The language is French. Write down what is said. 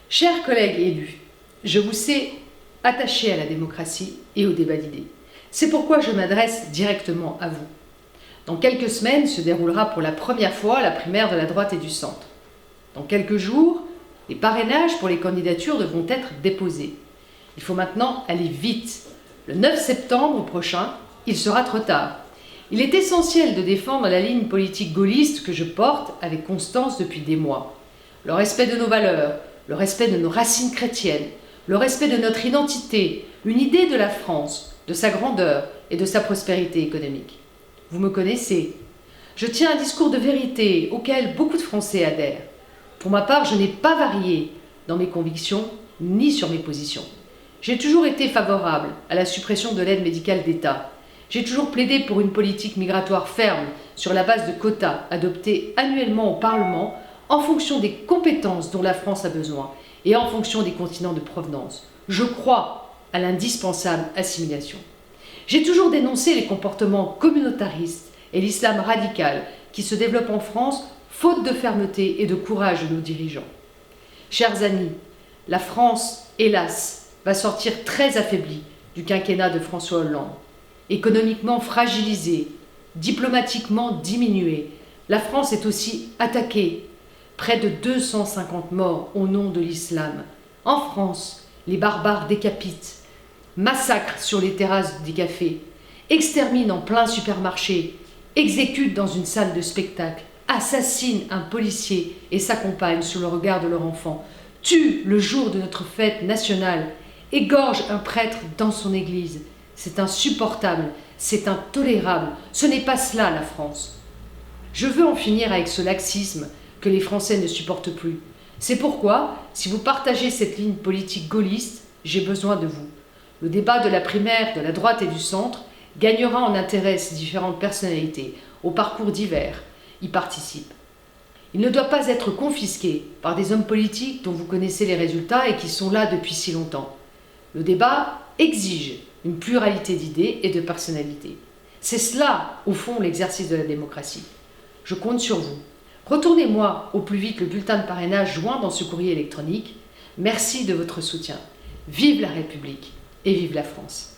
Chers collègues élus, je vous sais attachés à la démocratie et au débat d'idées. C'est pourquoi je m'adresse directement à vous. Dans quelques semaines se déroulera pour la première fois la primaire de la droite et du centre. Dans quelques jours, les parrainages pour les candidatures devront être déposés. Il faut maintenant aller vite. Le 9 septembre prochain, il sera trop tard. Il est essentiel de défendre la ligne politique gaulliste que je porte avec constance depuis des mois. Le respect de nos valeurs, le respect de nos racines chrétiennes, le respect de notre identité, une idée de la France, de sa grandeur et de sa prospérité économique. Vous me connaissez. Je tiens un discours de vérité auquel beaucoup de Français adhèrent. Pour ma part, je n'ai pas varié dans mes convictions ni sur mes positions. J'ai toujours été favorable à la suppression de l'aide médicale d'État. J'ai toujours plaidé pour une politique migratoire ferme sur la base de quotas adoptés annuellement au Parlement en fonction des compétences dont la France a besoin et en fonction des continents de provenance. Je crois à l'indispensable assimilation. J'ai toujours dénoncé les comportements communautaristes et l'islam radical qui se développent en France faute de fermeté et de courage de nos dirigeants. Chers amis, la France, hélas, va sortir très affaiblie du quinquennat de François Hollande. Économiquement fragilisée, diplomatiquement diminuée, la France est aussi attaquée. Près de 250 morts au nom de l'islam. En France, les barbares décapitent, massacrent sur les terrasses des cafés, exterminent en plein supermarché, exécutent dans une salle de spectacle, assassinent un policier et sa compagne sous le regard de leur enfant, tuent le jour de notre fête nationale, égorgent un prêtre dans son église. C'est insupportable, c'est intolérable, ce n'est pas cela la France. Je veux en finir avec ce laxisme que les Français ne supportent plus. C'est pourquoi, si vous partagez cette ligne politique gaulliste, j'ai besoin de vous. Le débat de la primaire de la droite et du centre gagnera en intérêt ces différentes personnalités, au parcours divers, y participent. Il ne doit pas être confisqué par des hommes politiques dont vous connaissez les résultats et qui sont là depuis si longtemps. Le débat exige une pluralité d'idées et de personnalités. C'est cela, au fond, l'exercice de la démocratie. Je compte sur vous. Retournez-moi au plus vite le bulletin de parrainage joint dans ce courrier électronique. Merci de votre soutien. Vive la République et vive la France.